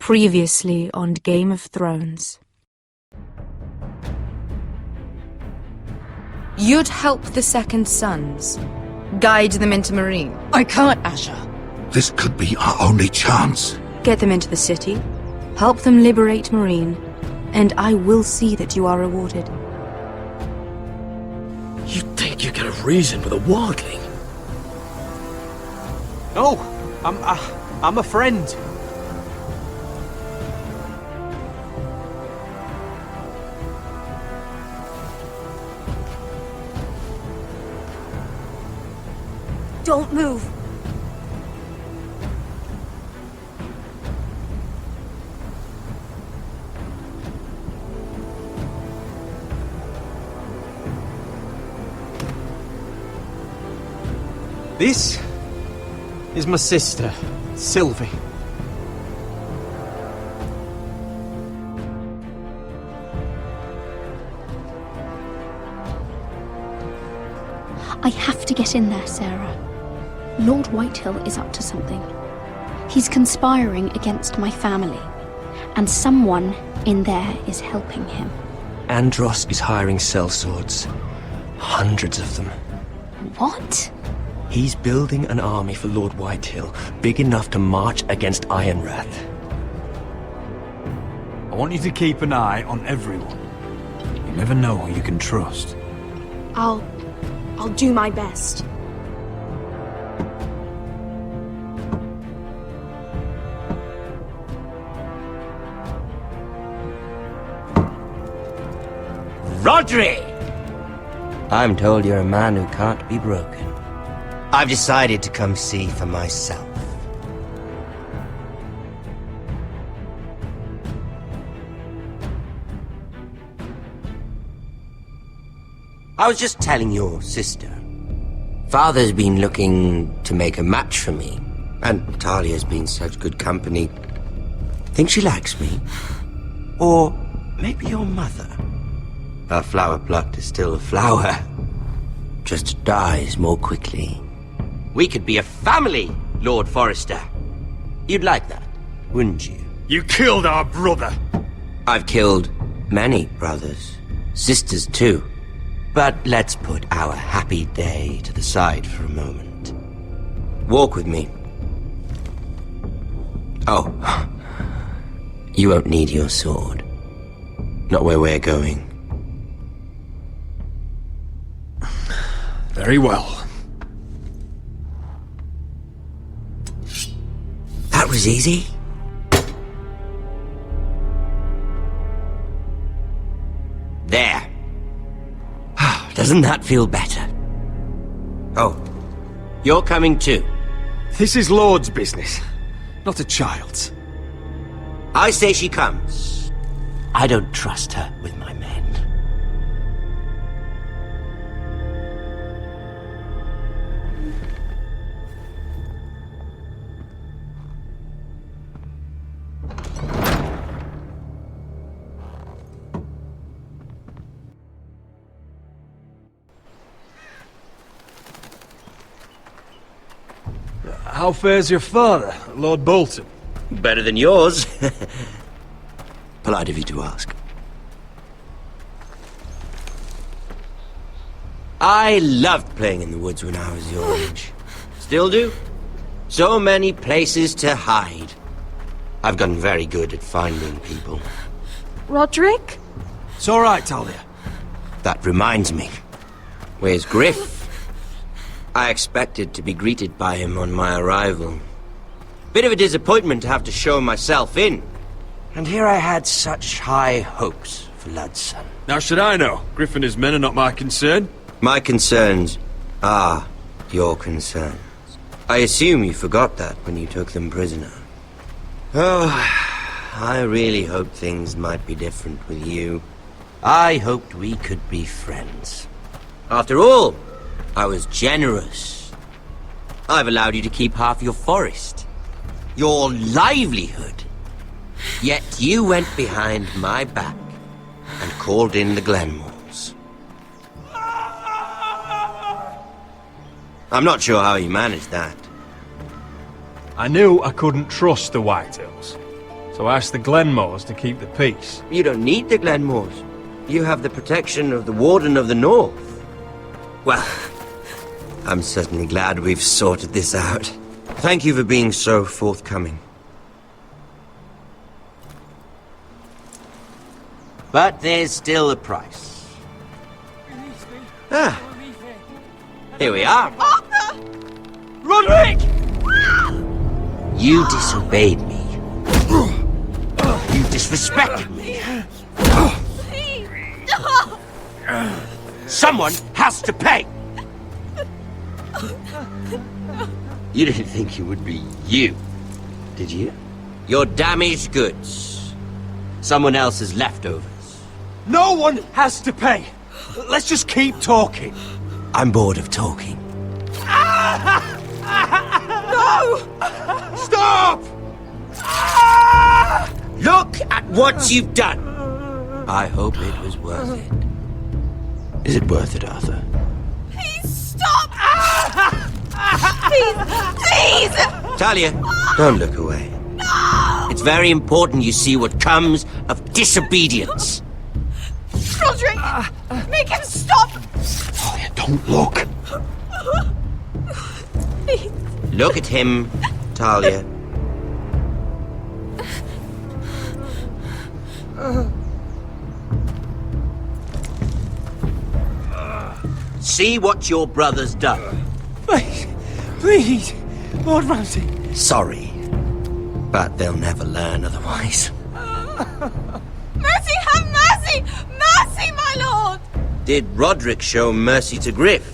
Previously on Game of Thrones. You'd help the Second Sons. Guide them into Meereen. I can't, Asher. This could be our only chance. Get them into the city. Help them liberate Meereen. And I will see that you are rewarded. You think you can reason with a wildling? No, I'm a friend. Don't move. This is my sister, Sylvie. I have to get in there, Sarah. Lord Whitehill is up to something. He's conspiring against my family, and someone in there is helping him. Andros is hiring sellswords. Hundreds of them. What? He's building an army for Lord Whitehill, big enough to march against Ironrath. I want you to keep an eye on everyone. You never know who you can trust. I'll do my best. Rodri! I'm told you're a man who can't be broken. I've decided to come see for myself. I was just telling your sister. Father's been looking to make a match for me, and Talia's been such good company. Think she likes me? Or maybe your mother? A flower plucked is still a flower. Just dies more quickly. We could be a family, Lord Forrester. You'd like that, wouldn't you? You killed our brother! I've killed many brothers. Sisters, too. But let's put our happy day to the side for a moment. Walk with me. Oh. You won't need your sword. Not where we're going. Very well. That was easy. There. Doesn't that feel better? Oh, you're coming too. This is Lord's business, not a child's. I say she comes. I don't trust her with my men. How fares your father, Lord Bolton? Better than yours. Polite of you to ask. I loved playing in the woods when I was your age. Still do. So many places to hide. I've gotten very good at finding people. Roderick? It's all right, Talia. That reminds me. Where's Griff? I expected to be greeted by him on my arrival. Bit of a disappointment to have to show myself in. And here I had such high hopes for Ludson. Now should I know? Griff and his men are not my concern. My concerns are your concerns. I assume you forgot that when you took them prisoner. Oh, I really hoped things might be different with you. I hoped we could be friends. After all, I was generous. I've allowed you to keep half your forest. Your livelihood. Yet you went behind my back and called in the Glenmores. I'm not sure how you managed that. I knew I couldn't trust the Whitehills, so So ask the Glenmores to keep the peace. You don't need the Glenmores. You have the protection of the Warden of the North. Well, I'm certainly glad we've sorted this out. Thank you for being so forthcoming. But there's still a price. Ah, here we are. Roderick! You disobeyed me. You disrespected me. Someone has to pay! You didn't think it would be you, did you? Your damaged goods. Someone else's leftovers. No one has to pay. Let's just keep talking. I'm bored of talking. No! Stop! Look at what you've done! I hope it was worth it. Is it worth it, Arthur? Please stop! Please! Talia, don't look away. It's very important you see what comes of disobedience. Roderick! Make him stop! Talia, don't look. Please. Look at him, Talia. See what your brother's done. Please, please, Lord Ramsay. Sorry, but they'll never learn otherwise. Mercy, have mercy! Mercy, my lord! Did Roderick show mercy to Griff?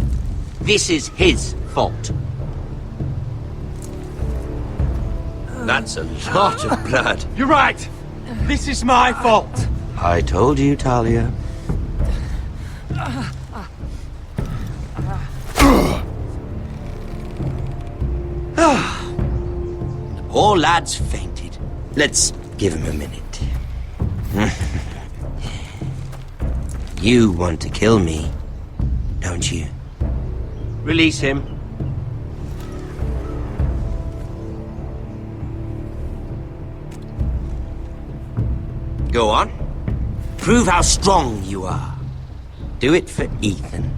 This is his fault. That's a lot of blood. You're right. This is my fault. I told you, Talia. The poor lad's fainted. Let's give him a minute. You want to kill me, don't you? Release him. Go on. Prove how strong you are. Do it for Ethan.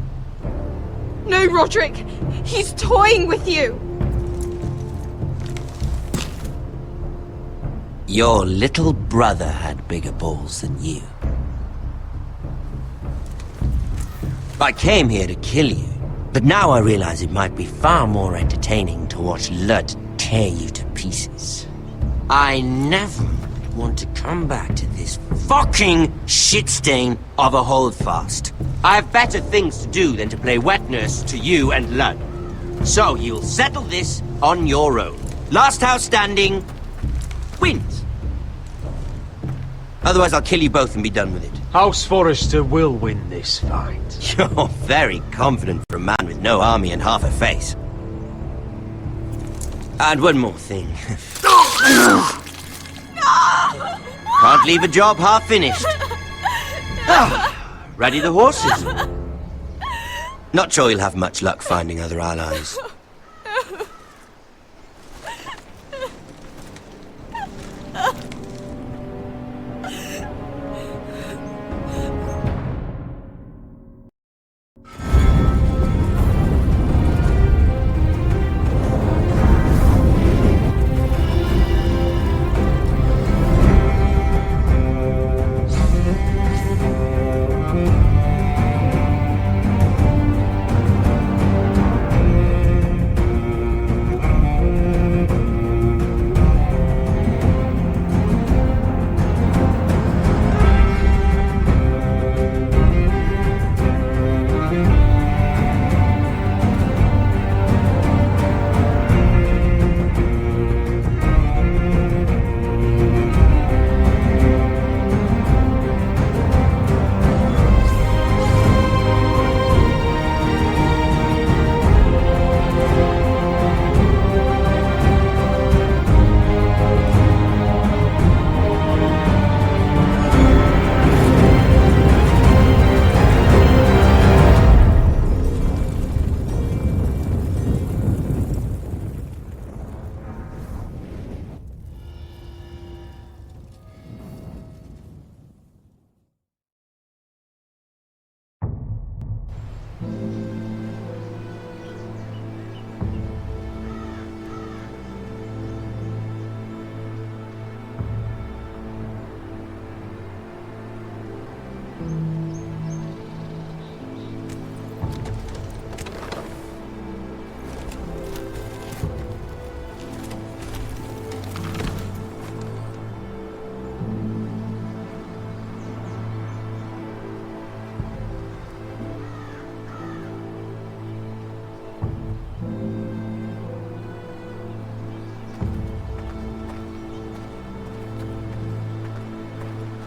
No, Roderick! He's toying with you! Your little brother had bigger balls than you. I came here to kill you, but now I realize it might be far more entertaining to watch Lud tear you to pieces. I never want to come back to this fucking shit stain of a holdfast. I have better things to do than to play wet nurse to you and Lud. So you'll settle this on your own. Last house standing wins. Otherwise I'll kill you both and be done with it. House Forrester will win this fight. You're very confident for a man with no army and half a face. And one more thing. Can't leave a job half finished. Ready the horses? Not sure you'll have much luck finding other allies.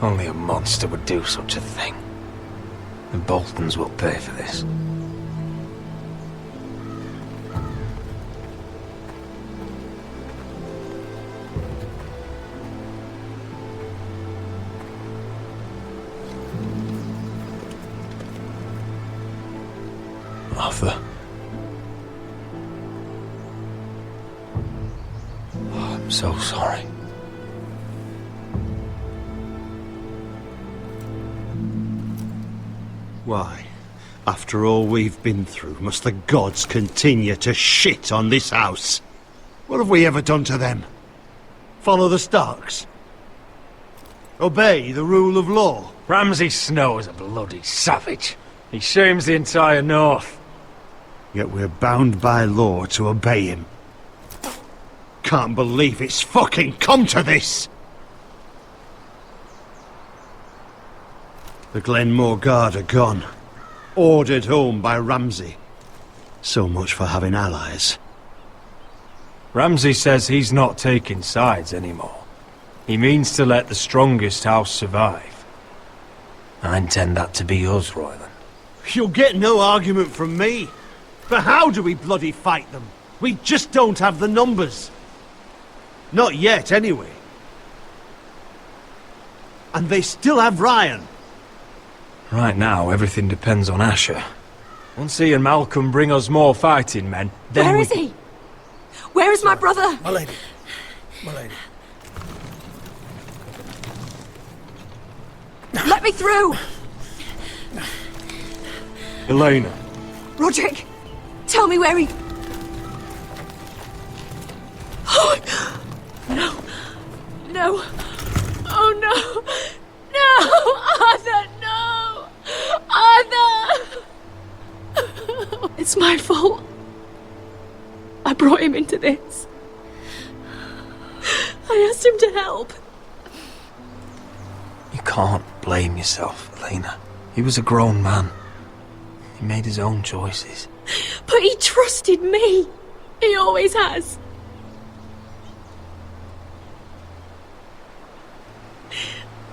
Only a monster would do such a thing. The Boltons will pay for this. Arthur. Oh, I'm so sorry. Why, after all we've been through, must the gods continue to shit on this house? What have we ever done to them? Follow the Starks? Obey the rule of law? Ramsay Snow is a bloody savage. He shames the entire North. Yet we're bound by law to obey him. Can't believe it's fucking come to this! The Glenmore Guard are gone. Ordered home by Ramsay. So much for having allies. Ramsay says he's not taking sides anymore. He means to let the strongest house survive. I intend that to be us, Royland. You'll get no argument from me. But how do we bloody fight them? We just don't have the numbers. Not yet, anyway. And they still have Ryan. Right now, everything depends on Asher. Once he and Malcolm bring us more fighting men, then Where is he? Where is my brother? My lady. My lady. Let me through! Elena. Roderick, tell me where he... Oh, no. No. Oh, no. No! Arthur, no! Arthur! It's my fault. I brought him into this. I asked him to help. You can't blame yourself, Elena. He was a grown man. He made his own choices. But he trusted me. He always has.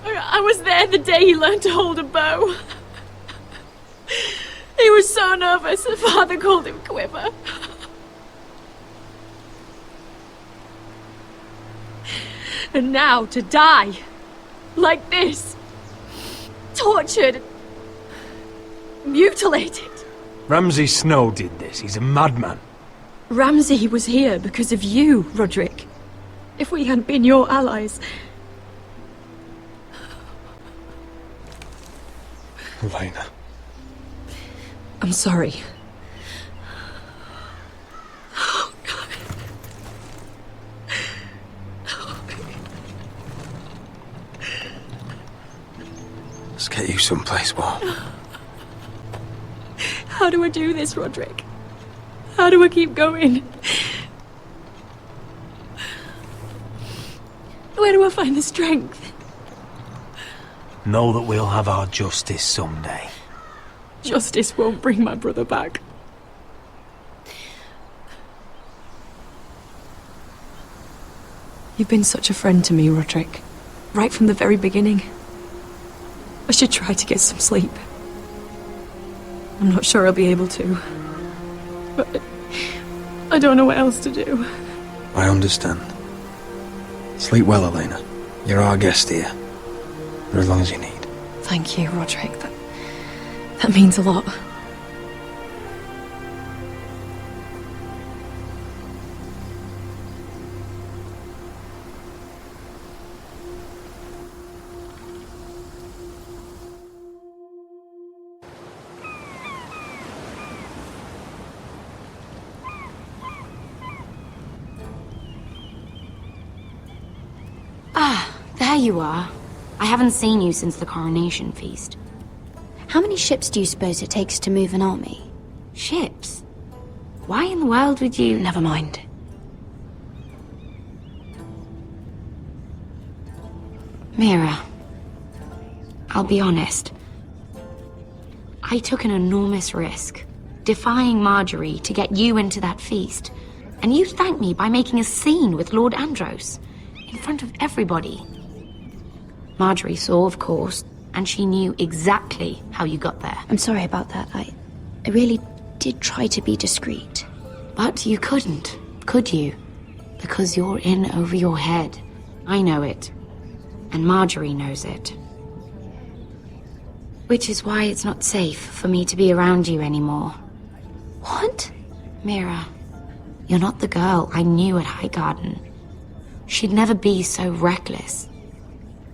I was there the day he learned to hold a bow. He was so nervous, the father called him Quiver. And now to die. Like this. Tortured. Mutilated. Ramsay Snow did this. He's a madman. Ramsay was here because of you, Roderick. If we hadn't been your allies... Elena. I'm sorry. Oh, God. Let's get you someplace warm. How do I do this, Roderick? How do I keep going? Where do I find the strength? Know that we'll have our justice someday. Justice won't bring my brother back. You've been such a friend to me, Roderick. Right from the very beginning. I should try to get some sleep. I'm not sure I'll be able to. But I don't know what else to do. I understand. Sleep well, Elena. You're our guest here. For as long as you need. Thank you, Roderick. That means a lot. Ah, there you are. I haven't seen you since the coronation feast. How many ships do you suppose it takes to move an army? Ships? Why in the world would you... Never mind. Mira, I'll be honest. I took an enormous risk, defying Marjorie to get you into that feast. And you thanked me by making a scene with Lord Andros, in front of everybody. Marjorie saw, of course, and she knew exactly how you got there. I'm sorry about that. I really did try to be discreet. But you couldn't, could you? Because you're in over your head. I know it. And Marjorie knows it. Which is why it's not safe for me to be around you anymore. What? Mira, you're not the girl I knew at Highgarden. She'd never be so reckless.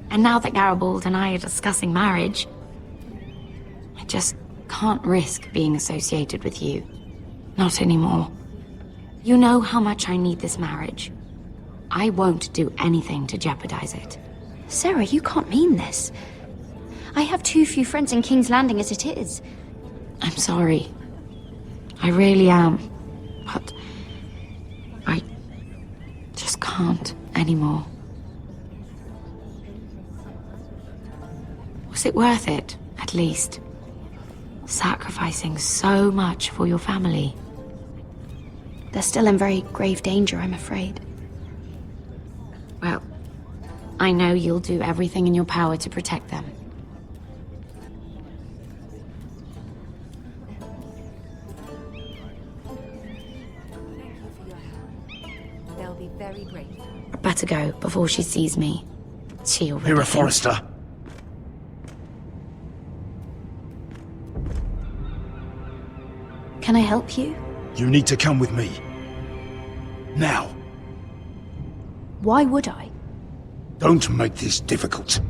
And now that Garibald and I are discussing marriage, I just can't risk being associated with you. Not anymore. You know how much I need this marriage. I won't do anything to jeopardize it. Sarah, you can't mean this. I have too few friends in King's Landing as it is. I'm sorry. I really am. But I just can't anymore. Was it worth it, at least? Sacrificing so much for your family. They're still in very grave danger, I'm afraid. Well, I know you'll do everything in your power to protect them. They'll be very grateful. I better go before she sees me. She already Mira thinks- Forrester. Can I help you? You need to come with me. Now. Why would I? Don't make this difficult.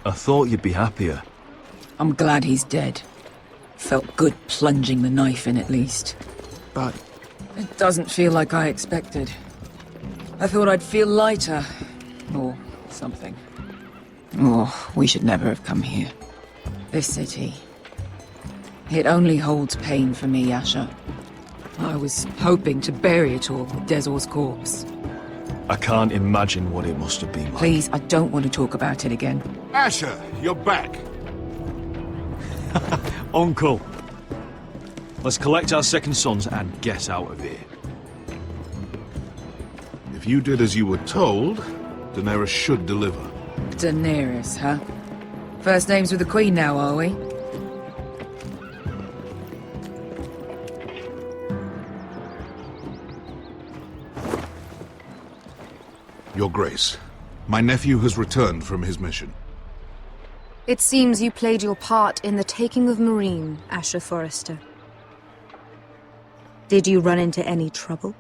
I thought you'd be happier. I'm glad he's dead. Felt good plunging the knife in at least. But it doesn't feel like I expected. I thought I'd feel lighter. Or something. Oh, we should never have come here. This city. It only holds pain for me, Asher. I was hoping to bury it all with Dezor's corpse. I can't imagine what it must have been like. Please, I don't want to talk about it again. Asher, you're back. Uncle! Let's collect our second sons and get out of here. If you did as you were told, Daenerys should deliver. Daenerys, huh? First names with the Queen now, are we? Your Grace, my nephew has returned from his mission. It seems you played your part in the taking of Marine, Asher Forrester. Did you run into any trouble?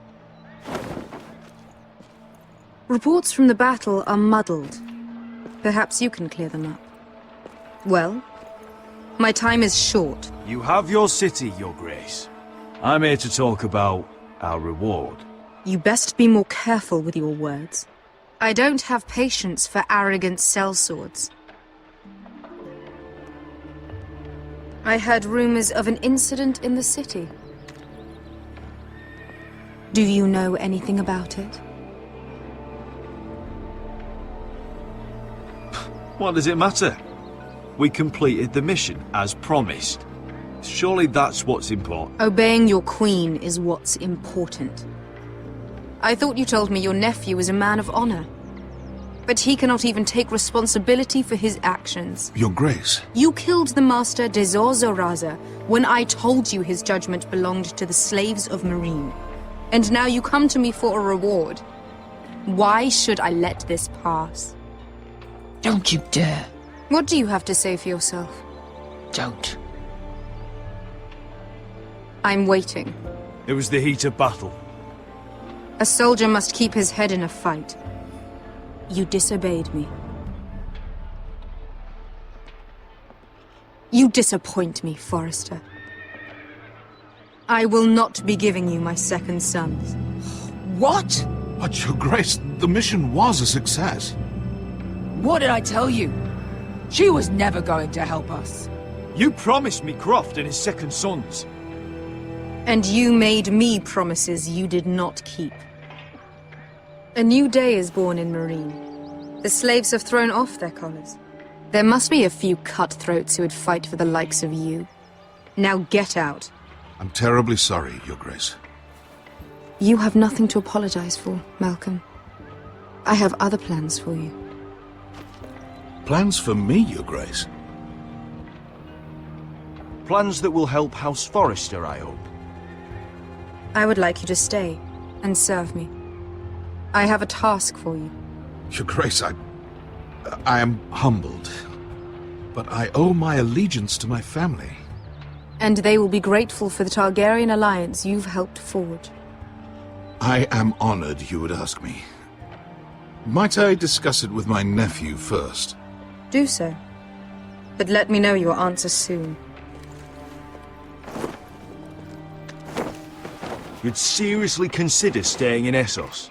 Reports from the battle are muddled. Perhaps you can clear them up. Well, my time is short. You have your city, Your Grace. I'm here to talk about our reward. You best be more careful with your words. I don't have patience for arrogant sellswords. I heard rumors of an incident in the city. Do you know anything about it? What does it matter? We completed the mission, as promised. Surely that's what's important. Obeying your queen is what's important. I thought you told me your nephew was a man of honor. But he cannot even take responsibility for his actions. Your Grace. You killed the master Dezor Zoraza when I told you his judgment belonged to the slaves of Marine. And now you come to me for a reward. Why should I let this pass? Don't you dare. What do you have to say for yourself? Don't. I'm waiting. It was the heat of battle. A soldier must keep his head in a fight. You disobeyed me. You disappoint me, Forrester. I will not be giving you my second sons. What? But, Your Grace, the mission was a success. What did I tell you? She was never going to help us. You promised me Croft and his second sons. And you made me promises you did not keep. A new day is born in Marine. The slaves have thrown off their collars. There must be a few cutthroats who would fight for the likes of you. Now get out. I'm terribly sorry, Your Grace. You have nothing to apologize for, Malcolm. I have other plans for you. Plans for me, Your Grace? Plans that will help House Forrester, I hope. I would like you to stay and serve me. I have a task for you. Your Grace, I am humbled. But I owe my allegiance to my family. And they will be grateful for the Targaryen alliance you've helped forge. I am honored you would ask me. Might I discuss it with my nephew first? Do so. But let me know your answer soon. You'd seriously consider staying in Essos?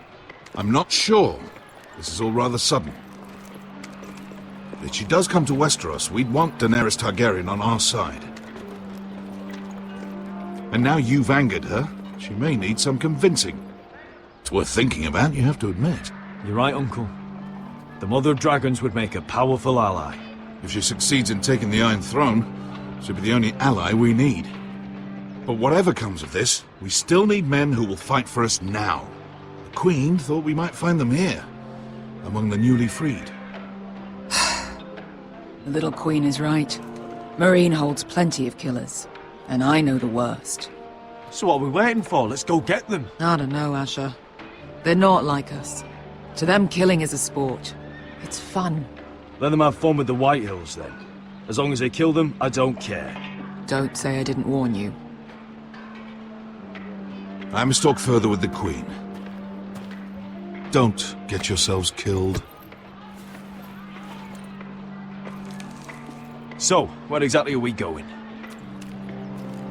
I'm not sure. This is all rather sudden. If she does come to Westeros, we'd want Daenerys Targaryen on our side. And now you've angered her, she may need some convincing. It's worth thinking about, you have to admit. You're right, Uncle. The Mother of Dragons would make a powerful ally. If she succeeds in taking the Iron Throne, she'll be the only ally we need. But whatever comes of this, we still need men who will fight for us now. The Queen thought we might find them here, among the newly freed. The little queen is right. Marine holds plenty of killers, and I know the worst. So what are we waiting for? Let's go get them. I don't know, Asher. They're not like us. To them, killing is a sport. It's fun. Let them have fun with the White Hills, then. As long as they kill them, I don't care. Don't say I didn't warn you. I must talk further with the Queen. Don't get yourselves killed. So, where exactly are we going?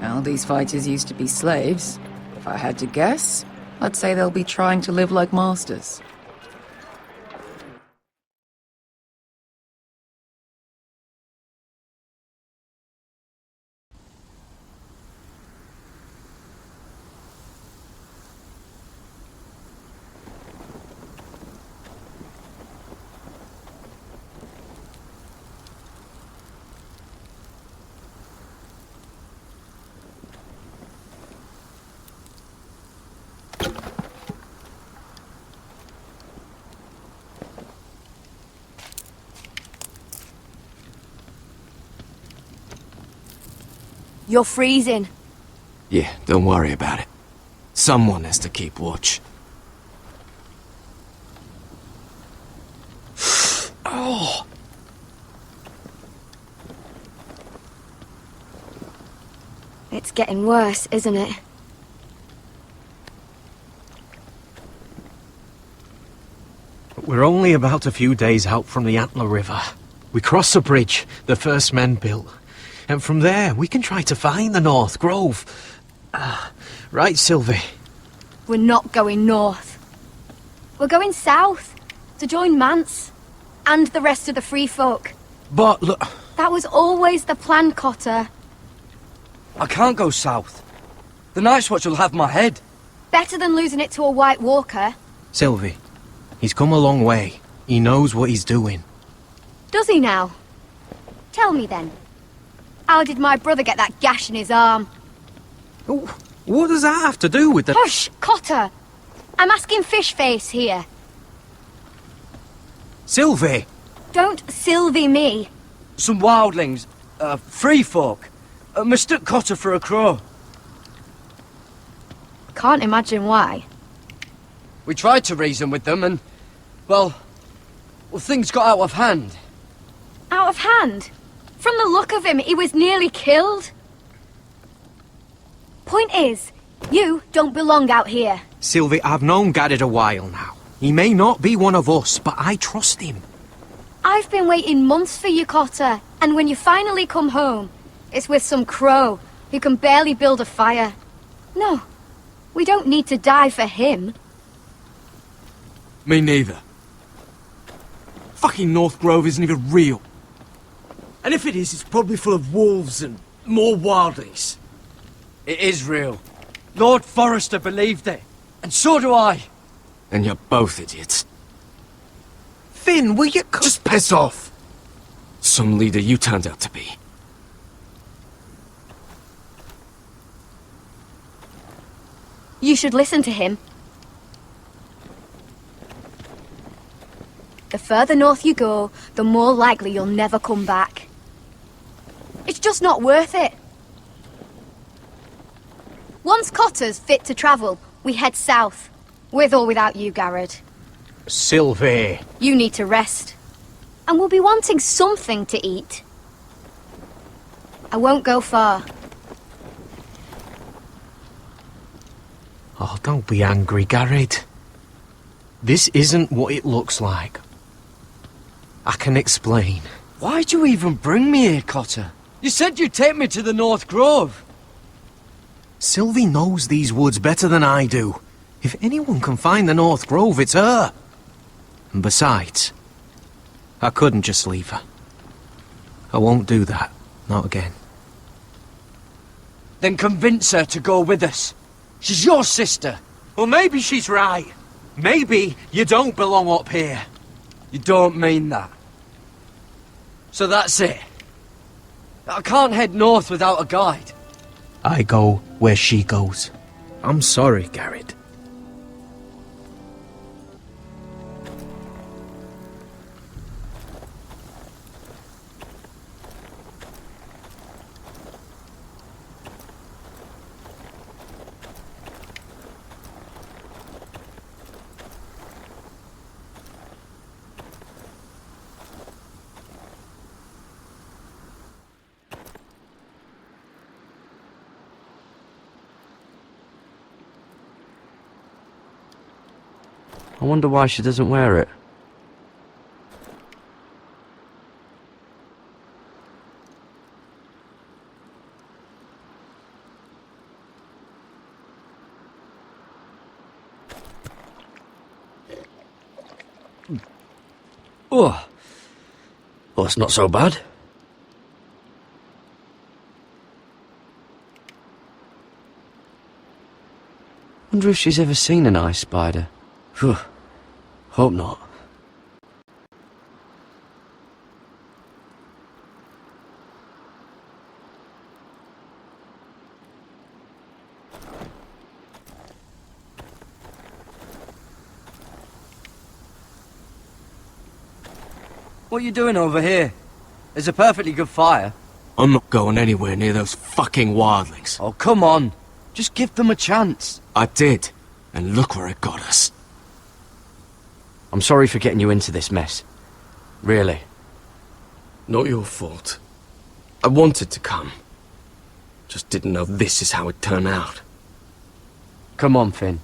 Well, these fighters used to be slaves. If I had to guess, I'd say they'll be trying to live like masters. You're freezing. Yeah, don't worry about it. Someone has to keep watch. Oh! It's getting worse, isn't it? We're only about a few days out from the Antler River. We cross a bridge the first men built. And from there, we can try to find the North Grove. Right, Sylvie? We're not going north. We're going south, to join Mance, and the rest of the Free Folk. But look... That was always the plan, Cotter. I can't go south. The Night's Watch will have my head. Better than losing it to a White Walker. Sylvie, he's come a long way. He knows what he's doing. Does he now? Tell me then. How did my brother get that gash in his arm? What does that have to do with the... Hush, Cotter! I'm asking Fishface here. Sylvie! Don't Sylvie me. Some wildlings, free folk, mistook Cotter for a crow. Can't imagine why. We tried to reason with them and, well, things got out of hand. Out of hand? From the look of him, he was nearly killed. Point is, You don't belong out here. Sylvie, I've known Garrett a while now. He may not be one of us, but I trust him. I've been waiting months for you, Cotter. And when you finally come home, it's with some crow who can barely build a fire. No, we don't need to die for him. Me neither. Fucking North Grove isn't even real. And if it is, it's probably full of wolves and more wildlings. It is real. Lord Forrester believed it. And so do I. And you're both idiots. Finn, will you just piss off? Some leader you turned out to be. You should listen to him. The further north you go, the more likely you'll never come back. It's just not worth it. Once Cotter's fit to travel, we head south. With or without you, Garrett. Sylvie. You need to rest. And we'll be wanting something to eat. I won't go far. Oh, don't be angry, Garrett. This isn't what it looks like. I can explain. Why'd you even bring me here, Cotter? You said you'd take me to the North Grove. Sylvie knows these woods better than I do. If anyone can find the North Grove, it's her. And besides, I couldn't just leave her. I won't do that. Not again. Then convince her to go with us. She's your sister. Well, maybe she's right. Maybe you don't belong up here. You don't mean that. So that's it. I can't head north without a guide. I go where she goes. I'm sorry, Garrett. I wonder why she doesn't wear it. Oh. Well, it's not so bad. Wonder if she's ever seen an ice spider. Phew. Hope not. What are you doing over here? There's a perfectly good fire. I'm not going anywhere near those fucking wildlings. Oh, come on. Just give them a chance. I did, and look where it got us. I'm sorry for getting you into this mess. Really. Not your fault. I wanted to come. Just didn't know this is how it'd turn out. Come on, Finn.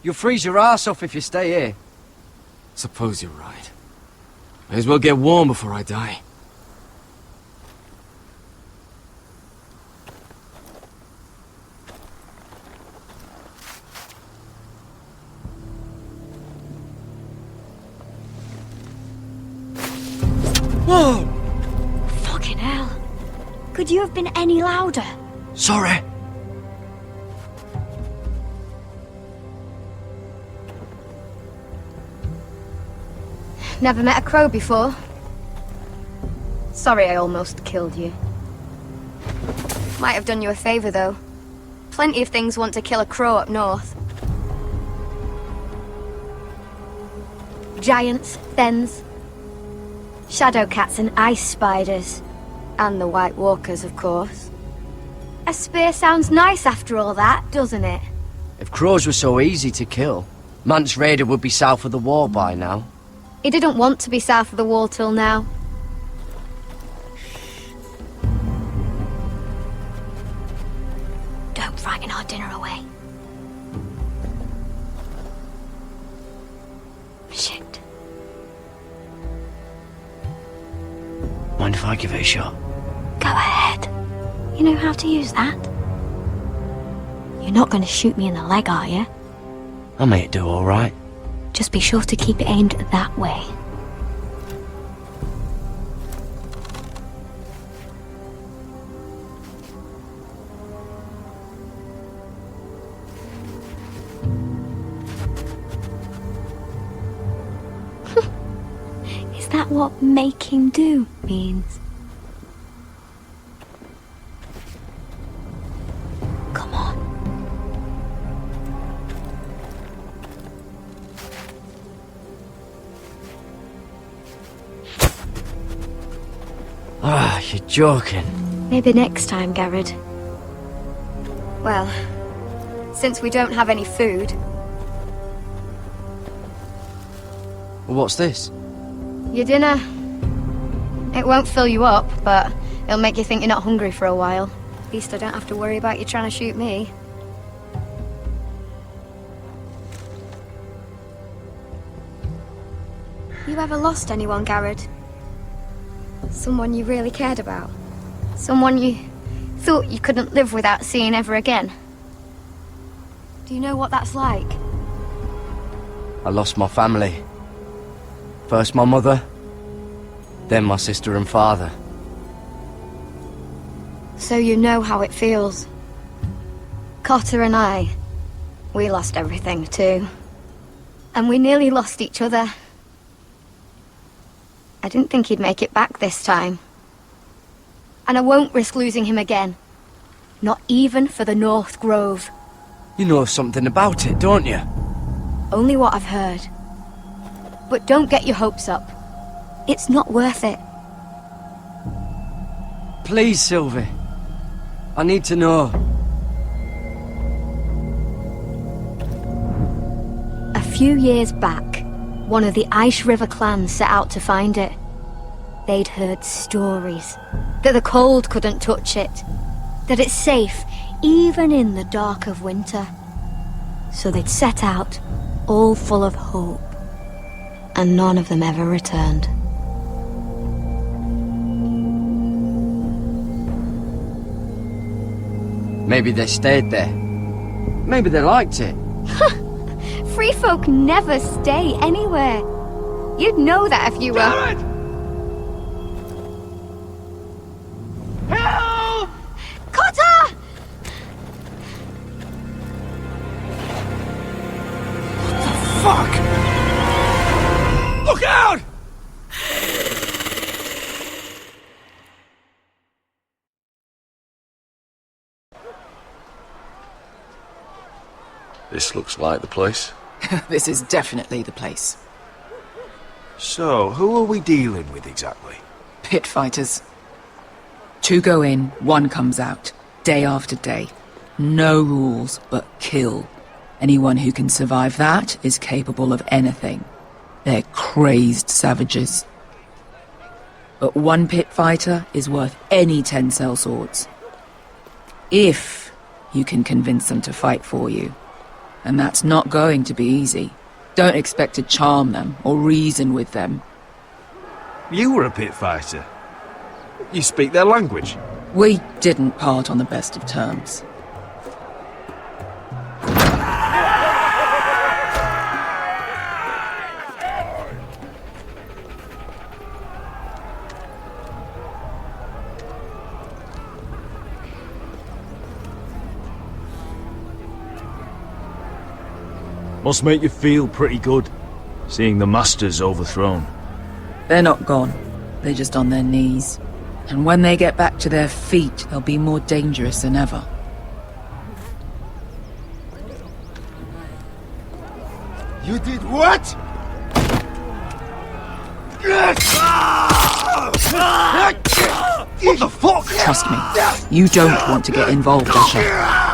You'll freeze your ass off if you stay here. Suppose you're right. May as well get warm before I die. Whoa! Fucking hell. Could you have been any louder? Sorry. Never met a crow before. Sorry I almost killed you. Might have done you a favor, though. Plenty of things want to kill a crow up north. Giants, thens, shadow cats and ice spiders. And the White Walkers, of course. A spear sounds nice after all that, doesn't it? If crows were so easy to kill, Mance Raider would be south of the wall by now. He didn't want to be south of the wall till now. Don't Stop frighting our dinner away. Shit. Mind if I give it a shot? Go ahead. You know how to use that? You're not going to shoot me in the leg, are you? I may do all right. Just be sure to keep it aimed that way. Is that what make him do means? Come on. Ah, you're joking. Maybe next time, Garrett. Well, since we don't have any food, What's this? your dinner. It won't fill you up, but it'll make you think you're not hungry for a while. At least I don't have to worry about you trying to shoot me. You ever lost anyone, Garrett? Someone you really cared about? Someone you thought you couldn't live without seeing ever again? Do you know what that's like? I lost my family. First my mother, then my sister and father. So you know how it feels. Cotter and I, we lost everything too. And we nearly lost each other. I didn't think he'd make it back this time. And I won't risk losing him again. Not even for the North Grove. You know something about it, don't you? Only what I've heard. But don't get your hopes up. It's not worth it. Please, Sylvie. I need to know. A few years back, one of the Ice River clans set out to find it. They'd heard stories that the cold couldn't touch it, that it's safe even in the dark of winter. So they'd set out, all full of hope, and none of them ever returned. Maybe they stayed there. Maybe they liked it. Free folk never stay anywhere. You'd know that if you were... Garrett! Help! Cotter! Fuck! Look out! This looks like the place. This is definitely the place. So, who are we dealing with exactly? Pit fighters. 2 go in, 1 comes out. Day after day. No rules, but kill. Anyone who can survive that is capable of anything. They're crazed savages. But 1 pit fighter is worth any 10 sellswords. If you can convince them to fight for you. And that's not going to be easy. Don't expect to charm them or reason with them. You were a pit fighter. You speak their language. We didn't part on the best of terms. Must make you feel pretty good, seeing the Masters overthrown. They're not gone. They're just on their knees. And when they get back to their feet, they'll be more dangerous than ever. You did what? What the fuck? Trust me, you don't want to get involved, Usher.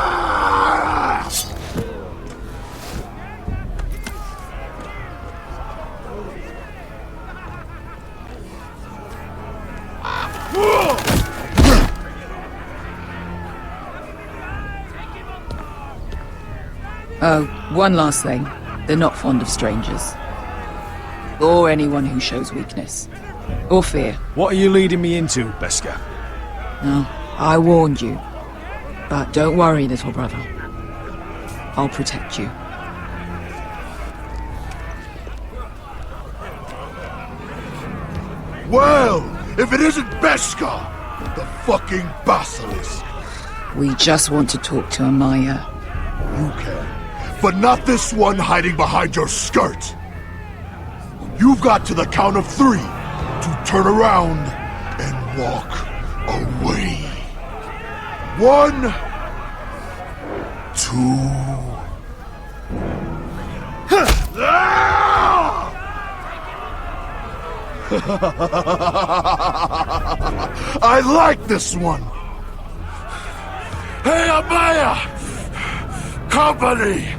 Oh, one last thing. They're not fond of strangers. Or anyone who shows weakness. Or fear. What are you leading me into, Beskar? No, I warned you. But don't worry, little brother. I'll protect you. Well, if it isn't Beskar, the fucking basilisk. We just want to talk to Amaya. You can, but not this one hiding behind your skirt. You've got to the count of 3 to turn around and walk away. 1, 2... I like this one. Hey, Amaya! Company!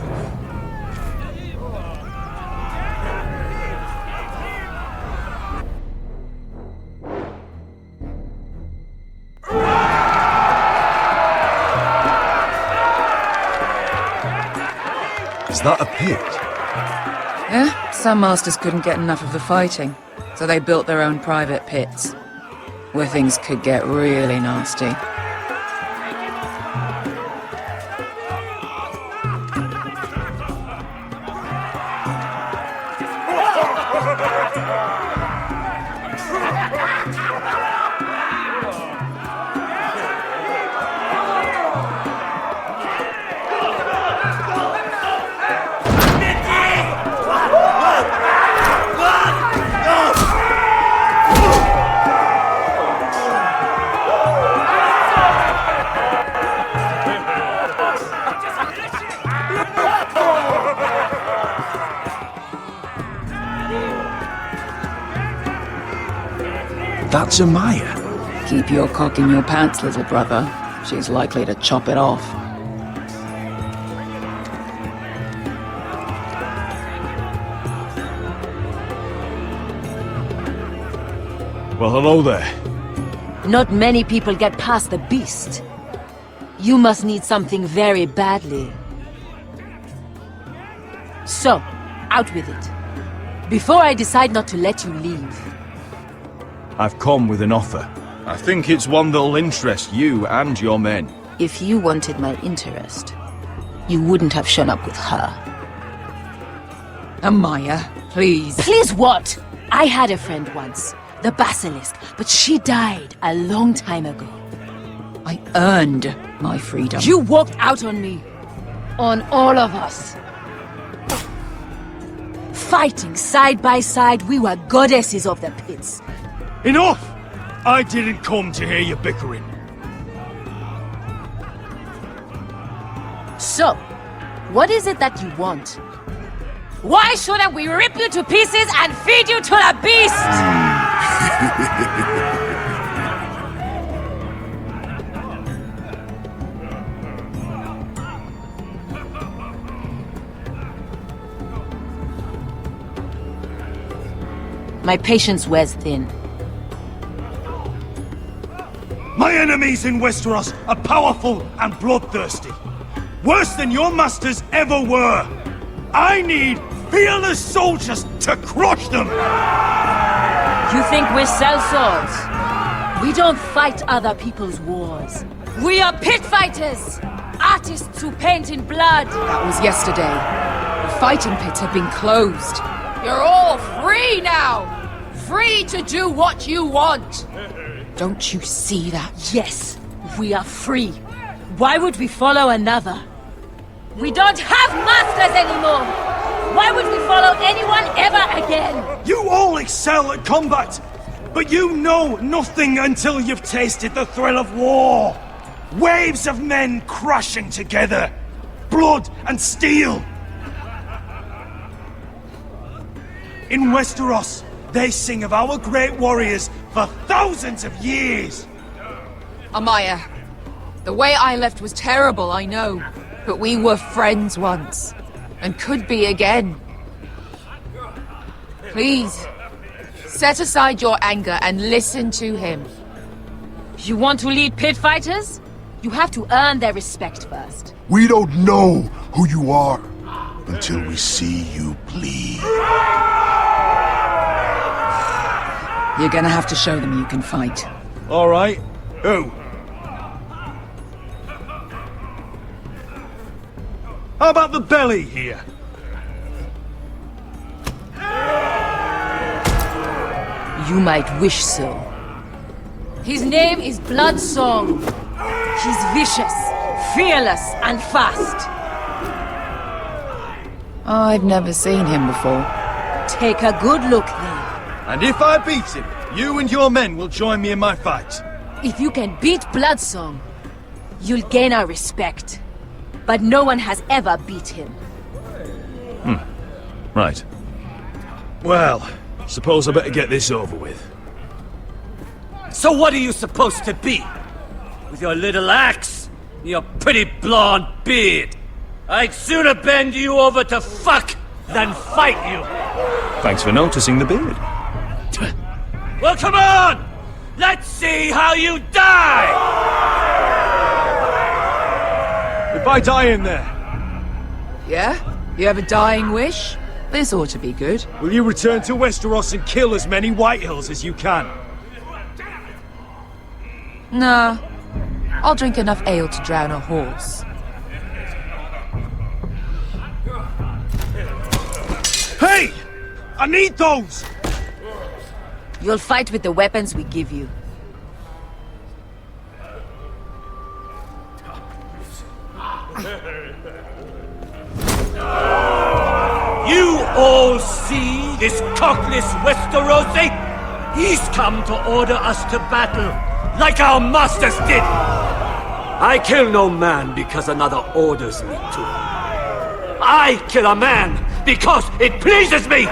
Is that a pit? Yeah, some masters couldn't get enough of the fighting, so they built their own private pits, where things could get really nasty. That's Amaya. Keep your cock in your pants, little brother. She's likely to chop it off. Well, hello there. Not many people get past the beast. You must need something very badly. So, out with it. Before I decide not to let you leave. I've come with an offer. I think it's one that'll interest you and your men. If you wanted my interest, you wouldn't have shown up with her. Amaya, please. Please what? I had a friend once, the Basilisk, but she died a long time ago. I earned my freedom. You walked out on me. On all of us. Fighting side by side, we were goddesses of the pits. Enough! I didn't come to hear you bickering. So, what is it that you want? Why shouldn't we rip you to pieces and feed you to the beast? My patience wears thin. My enemies in Westeros are powerful and bloodthirsty. Worse than your masters ever were. I need fearless soldiers to crush them! You think we sell swords? We don't fight other people's wars. We are pit fighters! Artists who paint in blood! That was yesterday. The fighting pits have been closed. You're all free now! Free to do what you want! Don't you see that? Yes, we are free. Why would we follow another? We don't have masters anymore! Why would we follow anyone ever again? You all excel at combat, but you know nothing until you've tasted the thrill of war. Waves of men crashing together. Blood and steel. In Westeros, they sing of our great warriors for thousands of years! Amaya, the way I left was terrible, I know. But we were friends once. And could be again. Please, set aside your anger and listen to him. You want to lead pit fighters? You have to earn their respect first. We don't know who you are. until we see you bleed. You're gonna have to show them you can fight. All right. Who? How about the belly here? You might wish so. His name is Bloodsong. He's vicious, fearless, and fast. I've never seen him before. Take a good look then. And if I beat him, you and your men will join me in my fight. If you can beat Bloodsong, you'll gain our respect. But no one has ever beat him. Right. Well, suppose I better get this over with. So what are you supposed to be? With your little axe? And your pretty blonde beard? I'd sooner bend you over to fuck than fight you! Thanks for noticing the beard. Well, come on! Let's see how you die! If I die in there, Yeah? You have a dying wish? This ought to be good. will you return to Westeros and kill as many Whitehills as you can? Nah. I'll drink enough ale to drown a horse. Hey! I need those! You'll fight with the weapons we give you. You all see this cockless Westerosi? He's come to order us to battle, like our masters did! I kill no man because another orders me to. I kill a man because it pleases me!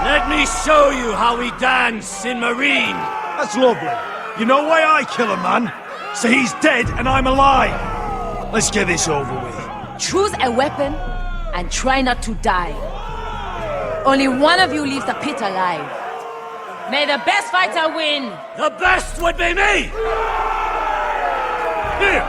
Let me show you how we dance in Marine! That's lovely. You know why I kill a man? So he's dead and I'm alive. Let's get this over with. Choose a weapon and try not to die. Only one of you leaves the pit alive. May the best fighter win! The best would be me! Here!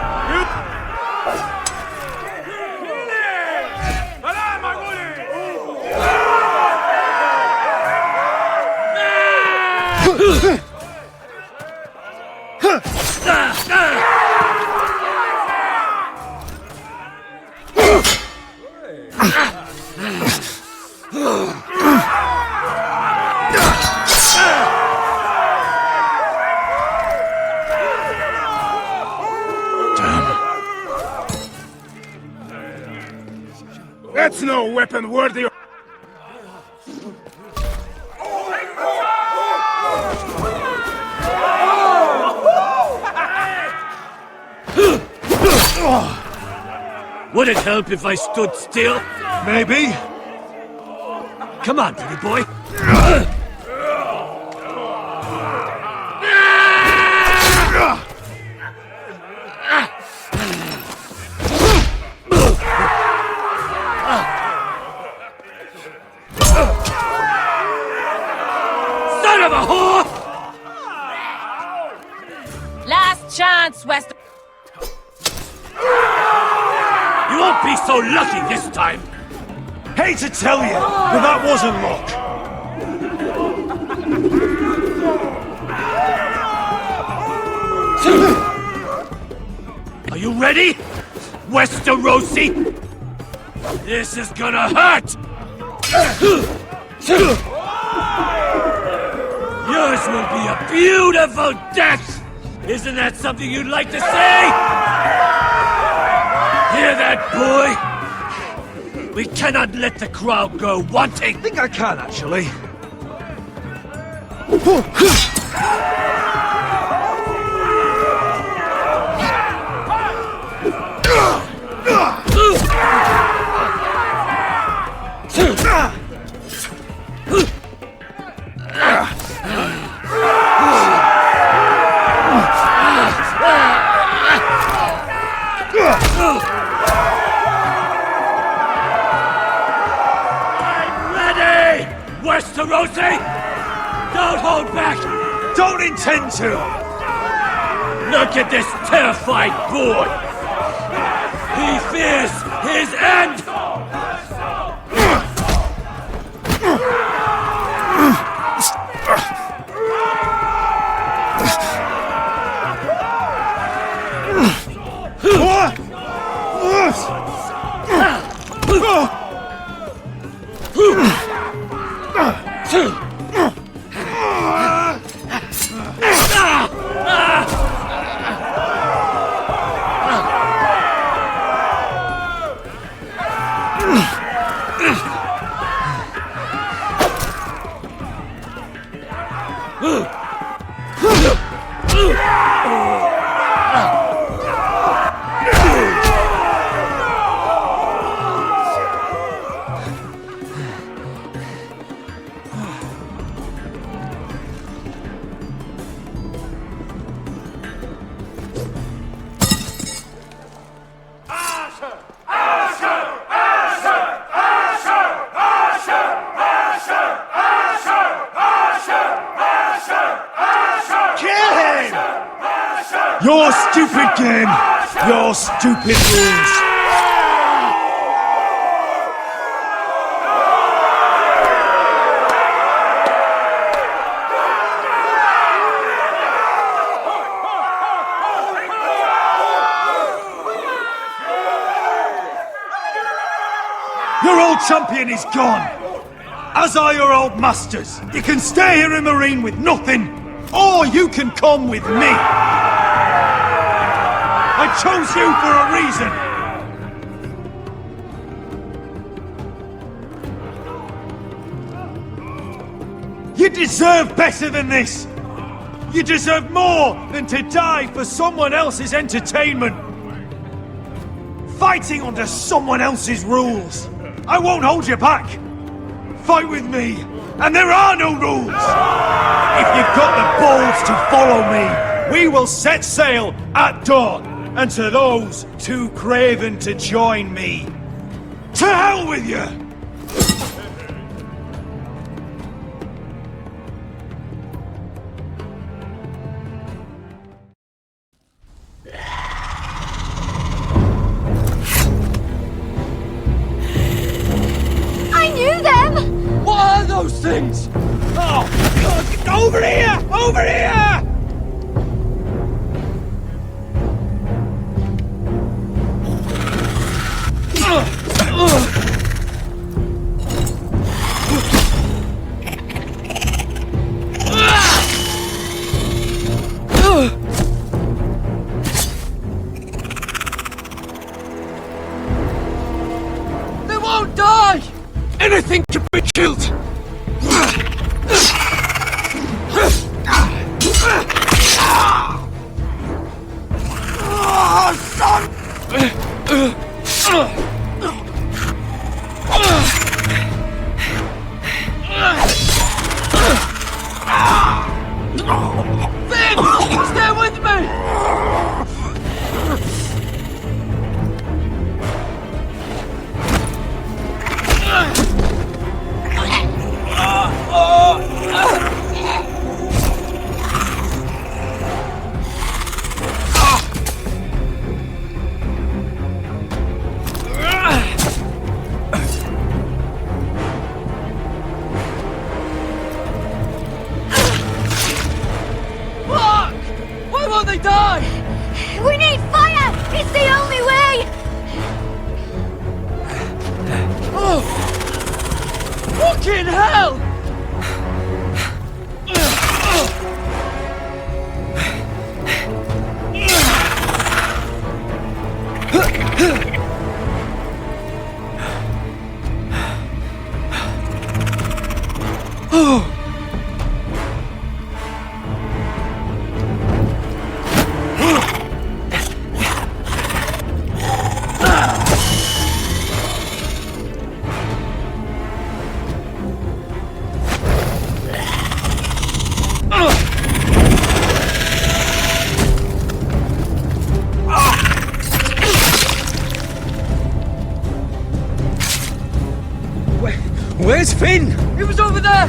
That's no weapon worthy of... Would it help if I stood still? Maybe. Come on, pretty boy. Son of a whore! Last chance, West. You won't be so lucky this time! Hate to tell you, but that wasn't luck. Are you ready, Westerosi? This is gonna hurt! Yours will be a beautiful death! Isn't that something you'd like to say? Hear that, boy? We cannot let the crowd go wanting! I think I can, actually. Westerosi! Don't hold back! Don't intend to! Look at this terrified boy! He fears his end! Your stupid game! Your stupid rules! Your old champion is gone! As are your old masters! You can stay here in Marine with nothing, or you can come with me! I chose you for a reason! You deserve better than this! You deserve more than to die for someone else's entertainment! Fighting under someone else's rules! I won't hold you back! Fight with me, and there are no rules! If you've got the balls to follow me, we will set sail at dawn! And to those too craven to join me, to hell with you! I knew them! What are those things? Oh, over here! Over here! They won't die! Anything can be killed! Son! Finn! Stay with me! Why won't they die? We need fire! It's the only way! Oh! Fucking hell! Oh! Where's Finn? He was over there!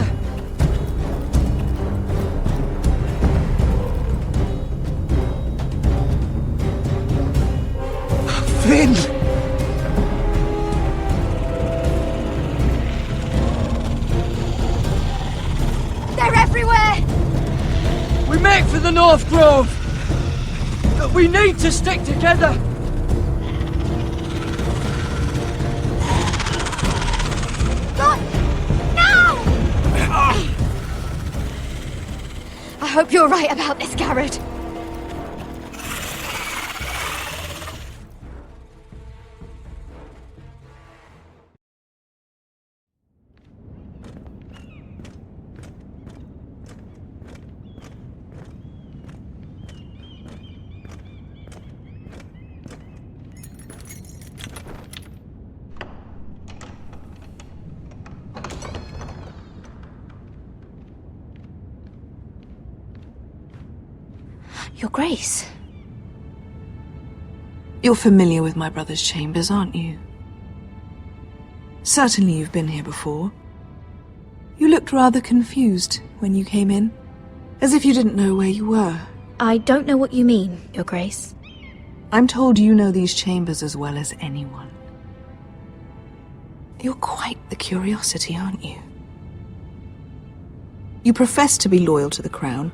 Finn! North Grove! We need to stick together! I hope you're right about this, Garrett. Your Grace. You're familiar with my brother's chambers, aren't you? Certainly you've been here before. You looked rather confused when you came in, as if you didn't know where you were. I don't know what you mean, Your Grace. I'm told you know these chambers as well as anyone. You're quite the curiosity, aren't you? You profess to be loyal to the crown,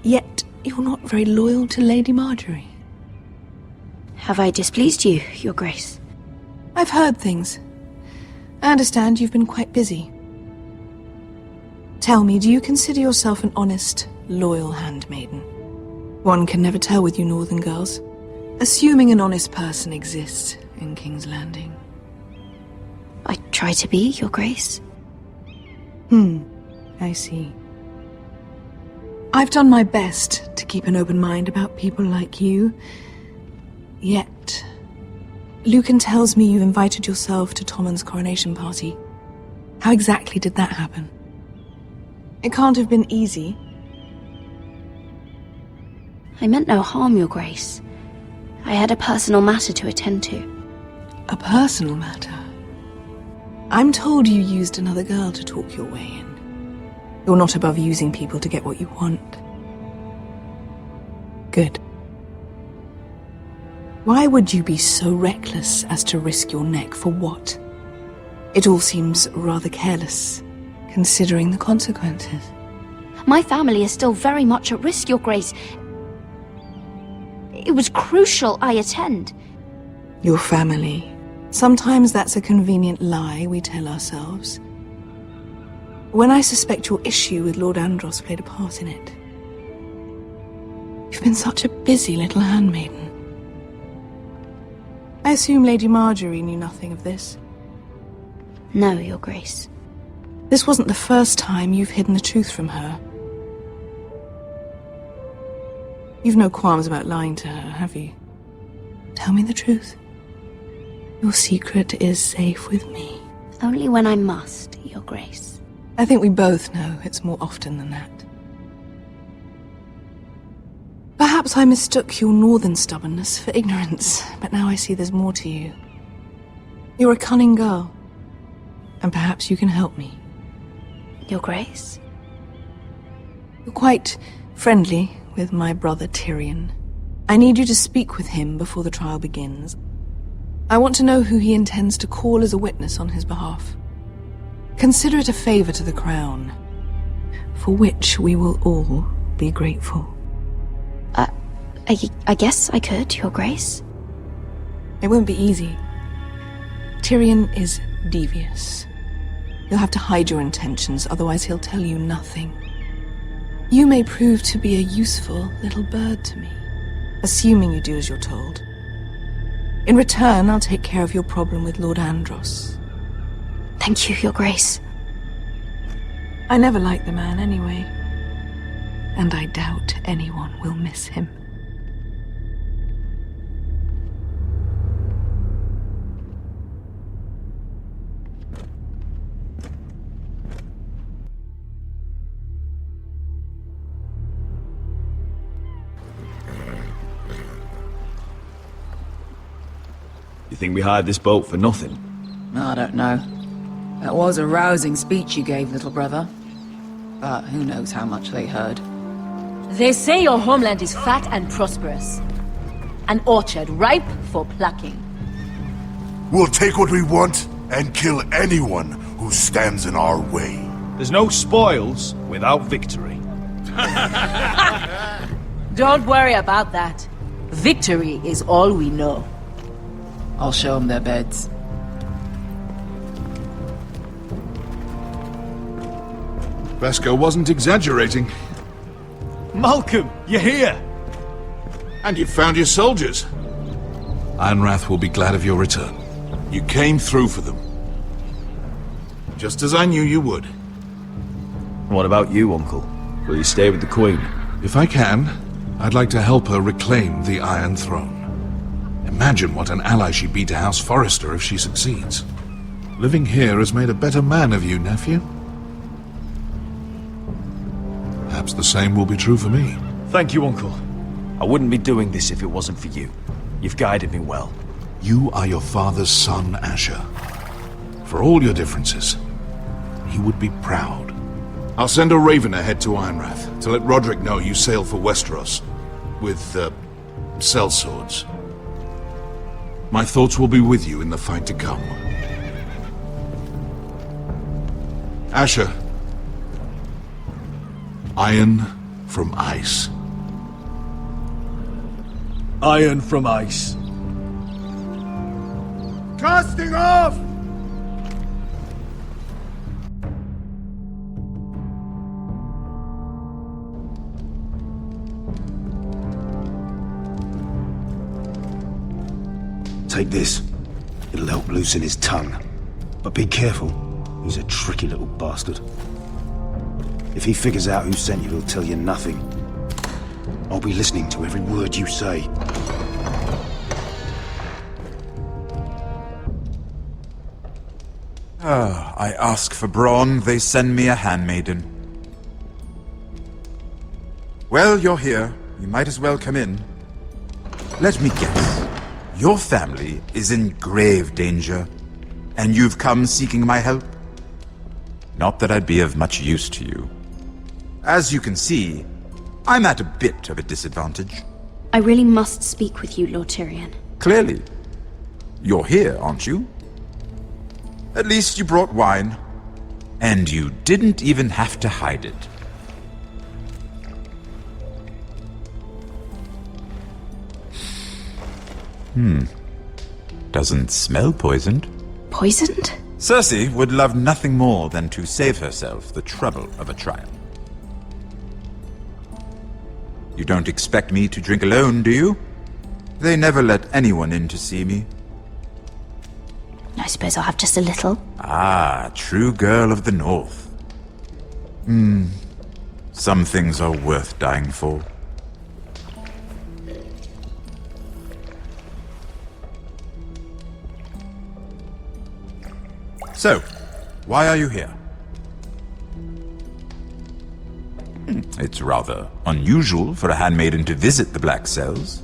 yet you're not very loyal to Lady Marjorie. Have I displeased you, Your Grace? I've heard things. I understand you've been quite busy. Tell me, do you consider yourself an honest, loyal handmaiden? One can never tell with you northern girls. Assuming an honest person exists in King's Landing. I try to be, Your Grace. I see. I've done my best to keep an open mind about people like you. Yet, Lucan tells me you invited yourself to Tommen's coronation party. How exactly did that happen? It can't have been easy. I meant no harm, Your Grace. I had a personal matter to attend to. A personal matter? I'm told you used another girl to talk your way in. You're not above using people to get what you want. Good. Why would you be so reckless as to risk your neck for what? It all seems rather careless, considering the consequences. My family is still very much at risk, Your Grace. It was crucial I attend. Your family. Sometimes that's a convenient lie we tell ourselves. When I suspect your issue with Lord Andros played a part in it. You've been such a busy little handmaiden. I assume Lady Marjorie knew nothing of this. No, Your Grace. This wasn't the first time you've hidden the truth from her. You've no qualms about lying to her, have you? Tell me the truth. Your secret is safe with me. Only when I must, Your Grace. I think we both know it's more often than that. Perhaps I mistook your northern stubbornness for ignorance, but now I see there's more to you. You're a cunning girl, and perhaps you can help me. Your Grace? You're quite friendly with my brother Tyrion. I need you to speak with him before the trial begins. I want to know who he intends to call as a witness on his behalf. Consider it a favor to the crown, for which we will all be grateful. I guess I could, Your Grace. It won't be easy. Tyrion is devious. You'll have to hide your intentions, otherwise he'll tell you nothing. You may prove to be a useful little bird to me, assuming you do as you're told. In return, I'll take care of your problem with Lord Andros. Thank you, Your Grace. I never liked the man anyway, and I doubt anyone will miss him. You think we hired this boat for nothing? I don't know. That was a rousing speech you gave, little brother. But who knows how much they heard. They say your homeland is fat and prosperous. An orchard ripe for plucking. We'll take what we want and kill anyone who stands in our way. There's no spoils without victory. Don't worry about that. Victory is all we know. I'll show them their beds. Vesco wasn't exaggerating. Malcolm, you're here! And you've found your soldiers. Ironrath will be glad of your return. You came through for them. Just as I knew you would. What about you, Uncle? Will you stay with the Queen? If I can, I'd like to help her reclaim the Iron Throne. Imagine what an ally she'd be to House Forrester if she succeeds. Living here has made a better man of you, nephew. Perhaps the same will be true for me. Thank you, Uncle. I wouldn't be doing this if it wasn't for you. You've guided me well. You are your father's son, Asher. For all your differences, he would be proud. I'll send a raven ahead to Ironrath to let Roderick know you sail for Westeros with, sellswords. My thoughts will be with you in the fight to come. Asher. Iron from ice. Iron from ice. Casting off! Take this. It'll help loosen his tongue. But be careful. He's a tricky little bastard. If he figures out who sent you, he'll tell you nothing. I'll be listening to every word you say. I ask for brawn, they send me a handmaiden. Well, you're here. You might as well come in. Let me guess. Your family is in grave danger, and you've come seeking my help? Not that I'd be of much use to you. As you can see, I'm at a bit of a disadvantage. I really must speak with you, Lord Tyrion. Clearly. You're here, aren't you? At least you brought wine. And you didn't even have to hide it. Doesn't smell poisoned. Poisoned? Cersei would love nothing more than to save herself the trouble of a trial. You don't expect me to drink alone, do you? They never let anyone in to see me. I suppose I'll have just a little. Ah, true girl of the North. Some things are worth dying for. So, why are you here? It's rather unusual for a handmaiden to visit the Black Cells.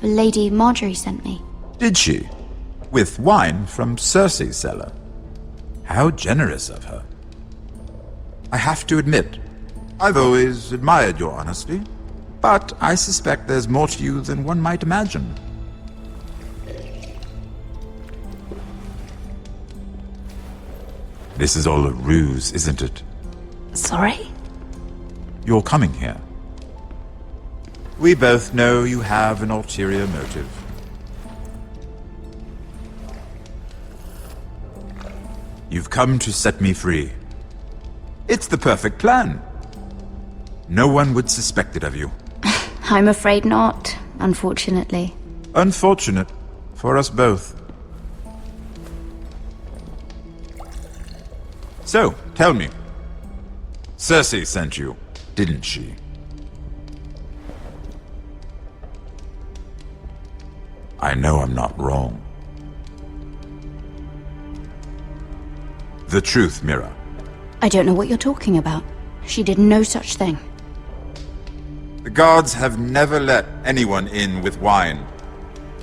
Lady Marjorie sent me. Did she? With wine from Cersei's cellar. How generous of her. I have to admit, I've always admired your honesty, but I suspect there's more to you than one might imagine. This is all a ruse, isn't it? Sorry? You're coming here. We both know you have an ulterior motive. You've come to set me free. It's the perfect plan. No one would suspect it of you. I'm afraid not, unfortunately. Unfortunate for us both. So, tell me. Cersei sent you, didn't she? I know I'm not wrong. The truth, Mira. I don't know what you're talking about. She did no such thing. The guards have never let anyone in with wine.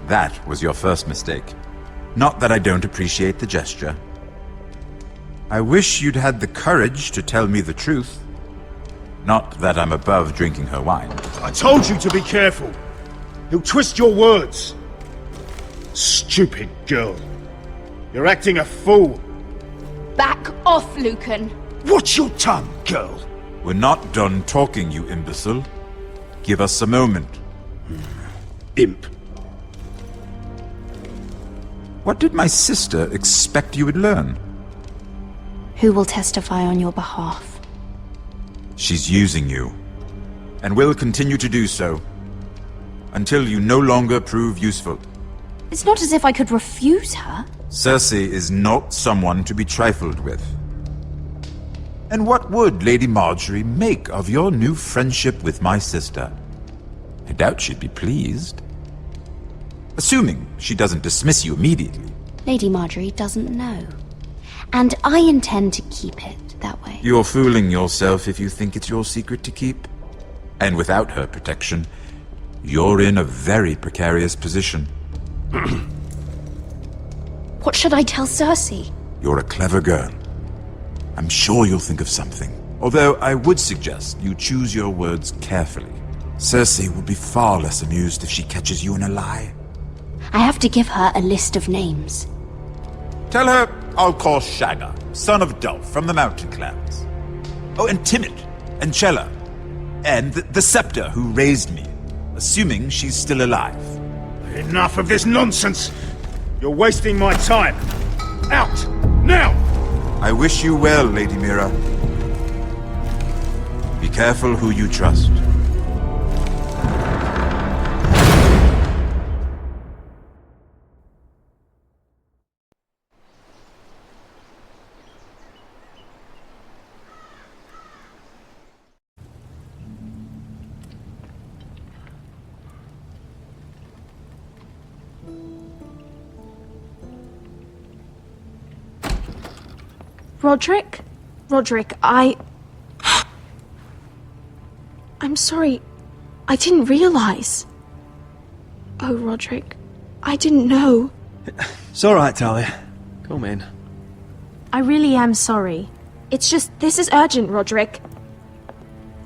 That was your first mistake. Not that I don't appreciate the gesture. I wish you'd had the courage to tell me the truth. Not that I'm above drinking her wine. I told you to be careful. He'll twist your words. Stupid girl. You're acting a fool. Back off, Lucan. Watch your tongue, girl. We're not done talking, you imbecile. Give us a moment. Imp. What did my sister expect you would learn? Who will testify on your behalf? She's using you, and will continue to do so, until you no longer prove useful. It's not as if I could refuse her. Cersei is not someone to be trifled with. And what would Lady Marjorie make of your new friendship with my sister? I doubt she'd be pleased. Assuming she doesn't dismiss you immediately. Lady Marjorie doesn't know. And I intend to keep it that way. You're fooling yourself if you think it's your secret to keep. And without her protection, you're in a very precarious position. What should I tell Cersei? You're a clever girl. I'm sure you'll think of something. Although I would suggest you choose your words carefully. Cersei will be far less amused if she catches you in a lie. I have to give her a list of names. Tell her I'll call Shagga, son of Dolph from the Mountain Clans. Oh, and Timid, and Chella, and the Scepter who raised me, assuming she's still alive. Enough of this nonsense! You're wasting my time! Out! Now! I wish you well, Lady Mira. Be careful who you trust. Roderick? Roderick, I'm sorry. I didn't realize. Oh, Roderick, I didn't know. It's all right, Talia. Come in. I really am sorry. It's just, this is urgent, Roderick.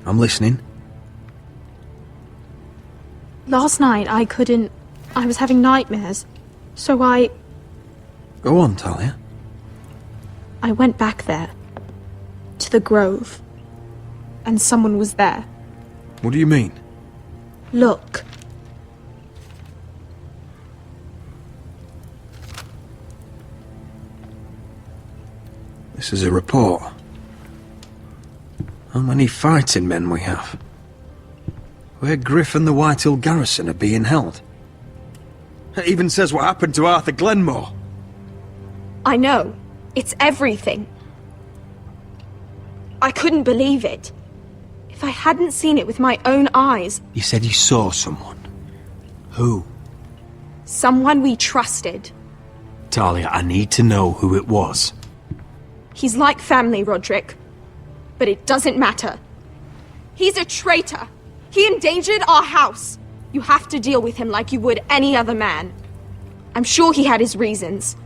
I'm listening. Last night, I was having nightmares. So Go on, Talia. I went back there. To the grove. And someone was there. What do you mean? Look. This is a report. How many fighting men we have? Where Griff and the Whitehill garrison are being held. It even says what happened to Arthur Glenmore. I know. It's everything. I couldn't believe it. If I hadn't seen it with my own eyes... You said you saw someone. Who? Someone we trusted. Talia, I need to know who it was. He's like family, Roderick. But it doesn't matter. He's a traitor. He endangered our house. You have to deal with him like you would any other man. I'm sure he had his reasons.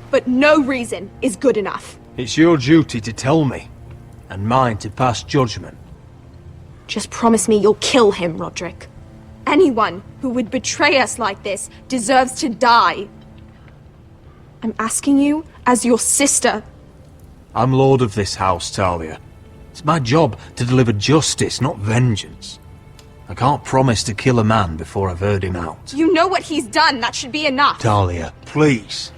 But no reason is good enough. It's your duty to tell me. And mine to pass judgment. Just promise me you'll kill him, Roderick. Anyone who would betray us like this deserves to die. I'm asking you as your sister. I'm lord of this house, Talia. It's my job to deliver justice, not vengeance. I can't promise to kill a man before I've heard him out. You know what he's done. That should be enough. Talia, please.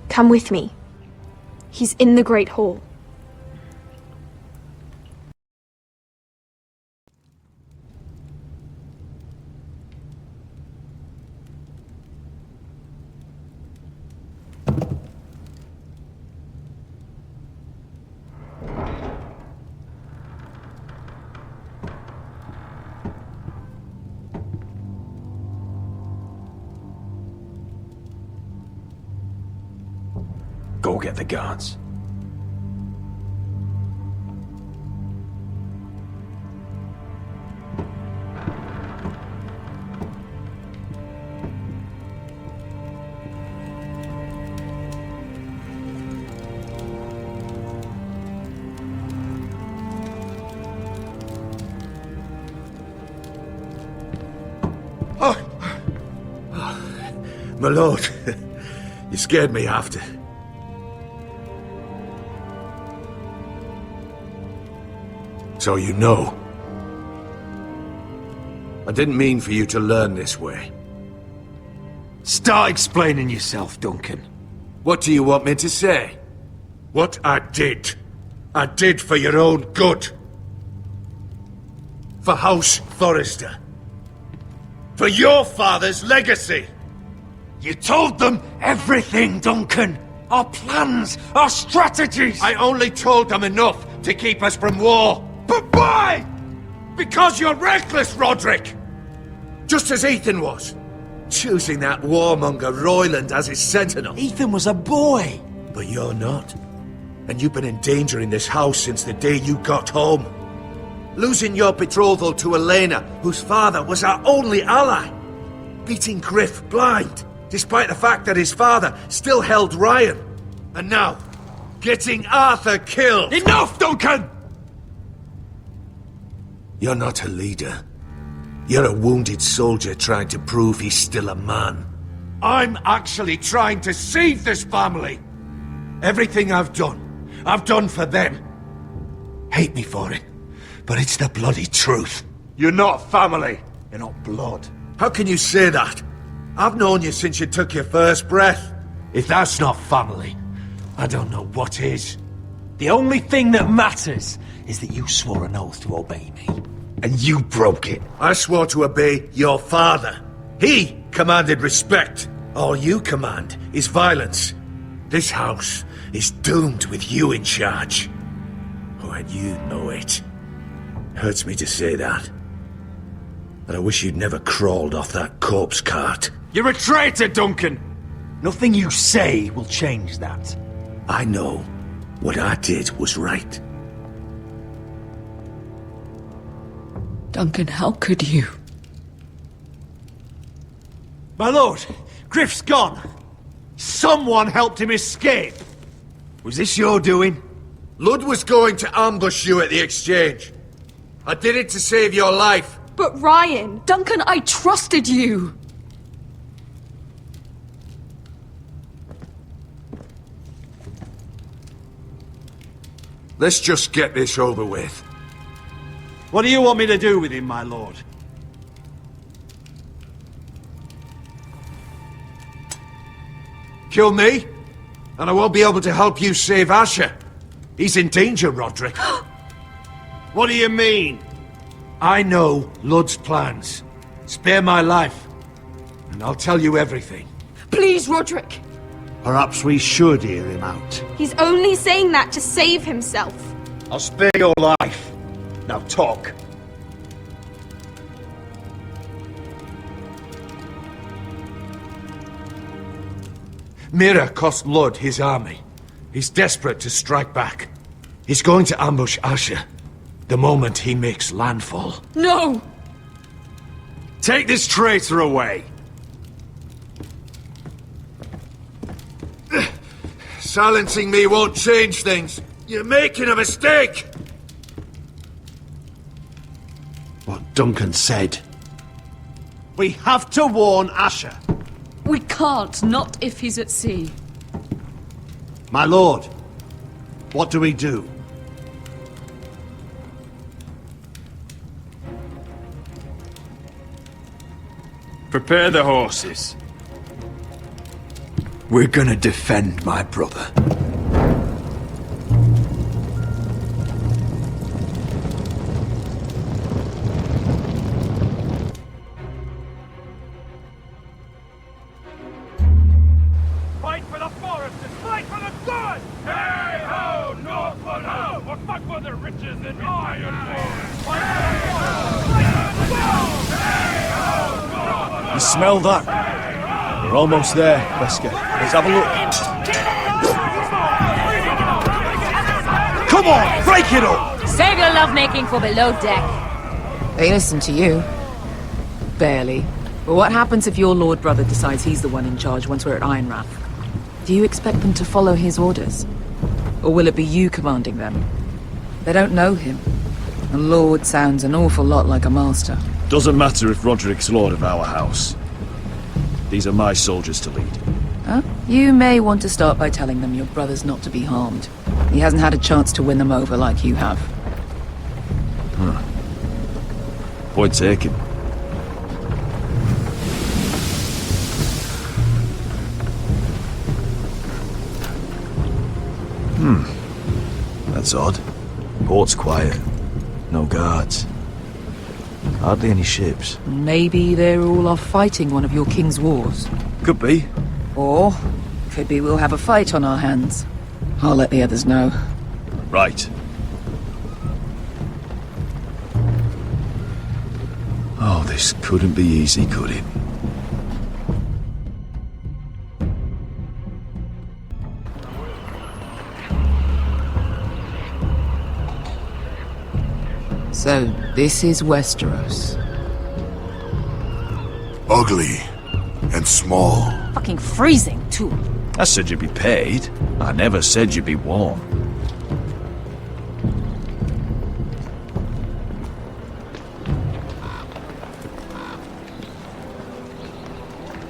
Come with me. He's in the Great Hall. Go get the guards. My lord, you scared me after. So you know. I didn't mean for you to learn this way. Start explaining yourself, Duncan. What do you want me to say? What I did for your own good. For House Forrester. For your father's legacy. You told them everything, Duncan. Our plans, our strategies. I only told them enough to keep us from war. But why? Because you're reckless, Roderick. Just as Ethan was. Choosing that warmonger Royland as his sentinel. Ethan was a boy. But you're not. And you've been in danger in this house since the day you got home. Losing your betrothal to Elena, whose father was our only ally. Beating Griff blind, despite the fact that his father still held Ryan. And now, getting Arthur killed. Enough, Duncan! You're not a leader. You're a wounded soldier trying to prove he's still a man. I'm actually trying to save this family. Everything I've done for them. Hate me for it, but it's the bloody truth. You're not family. You're not blood. How can you say that? I've known you since you took your first breath. If that's not family, I don't know what is. The only thing that matters is that you swore an oath to obey me. And you broke it. I swore to obey your father. He commanded respect. All you command is violence. This house is doomed with you in charge. Oh, and you know it. Hurts me to say that. But I wish you'd never crawled off that corpse cart. You're a traitor, Duncan! Nothing you say will change that. I know what I did was right. Duncan, how could you? My lord, Griff's gone. Someone helped him escape. Was this your doing? Lud was going to ambush you at the exchange. I did it to save your life. But Ryan, Duncan, I trusted you. Let's just get this over with. What do you want me to do with him, my lord? Kill me, and I won't be able to help you save Asher. He's in danger, Roderick. What do you mean? I know Lud's plans. Spare my life, and I'll tell you everything. Please, Roderick. Perhaps we should hear him out. He's only saying that to save himself. I'll spare your life. Now talk. Mira cost Lud his army. He's desperate to strike back. He's going to ambush Asher the moment he makes landfall. No! Take this traitor away. Silencing me won't change things. You're making a mistake! What Duncan said. We have to warn Asher. We can't, not if he's at sea. My lord, what do we do? Prepare the horses. We're gonna defend my brother. Fight for the Foresters! Fight for the good! Hey ho, Northwood ho! Or fight for the riches in Ironwood! Fight for the Foresters! Fight for the gold! Hey ho, Northwood! You smell that? We're almost there, Wesker. Let's have a look. Come on, break it up! Save your lovemaking for below deck. They listen to you. Barely. But what happens if your lord brother decides he's the one in charge once we're at Ironrath? Do you expect them to follow his orders? Or will it be you commanding them? They don't know him. A lord sounds an awful lot like a master. Doesn't matter if Roderick's lord of our house. These are my soldiers to lead. Huh? You may want to start by telling them your brother's not to be harmed. He hasn't had a chance to win them over like you have. Huh. Point taken. That's odd. Port's quiet. No guards. Hardly any ships. Maybe they're all off fighting one of your king's wars. Could be. Or could be we'll have a fight on our hands. I'll let the others know. Right. Oh, this couldn't be easy, could it? So, this is Westeros. Ugly and small. Fucking freezing, too. I said you'd be paid. I never said you'd be warm.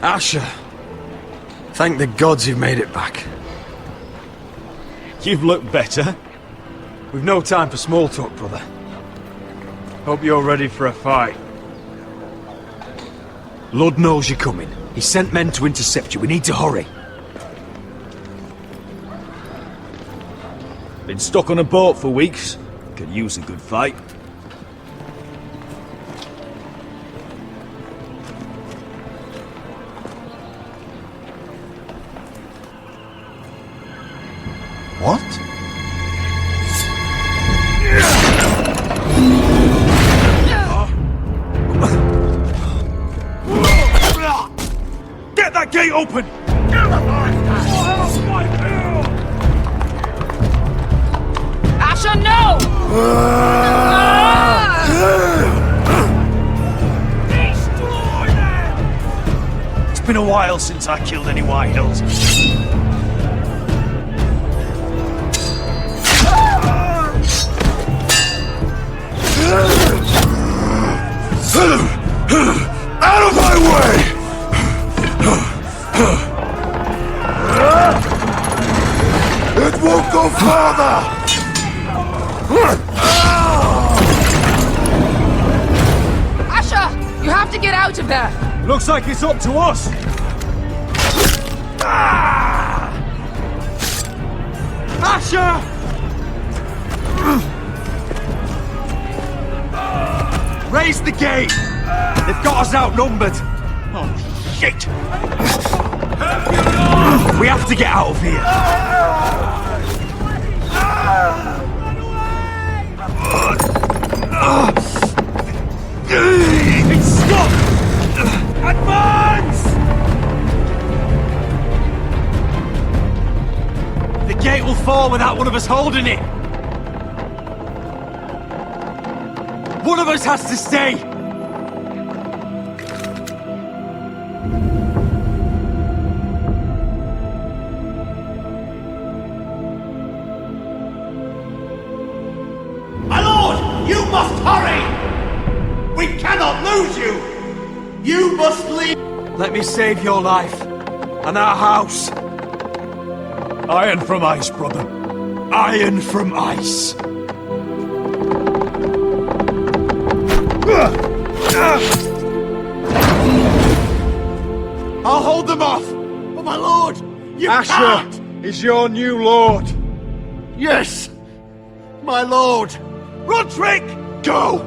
Asher, thank the gods you've made it back. You've looked better. We've no time for small talk, brother. Hope you're ready for a fight. Lord knows you're coming. He sent men to intercept you. We need to hurry. Been stuck on a boat for weeks. Could use a good fight. What? Get that gate open! Asher, no! It's been a while since I killed any White Hills. Out of my way! It won't go farther! Asher, you have to get out of there! Looks like it's up to us! Asher! Raise the gate! They've got us outnumbered! Oh, shit! We have to get out of here! It's stuck! Advance! The gate will fall without one of us holding it! One of us has to stay! My lord, you must hurry! We cannot lose you! You must leave! Let me save your life, and our house. Iron from ice, brother. Iron from ice. I'll hold them off! But my lord, you Asher can't! is your new lord. Yes, my lord. Roderick, go!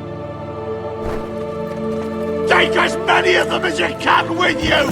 Take as many of them as you can with you!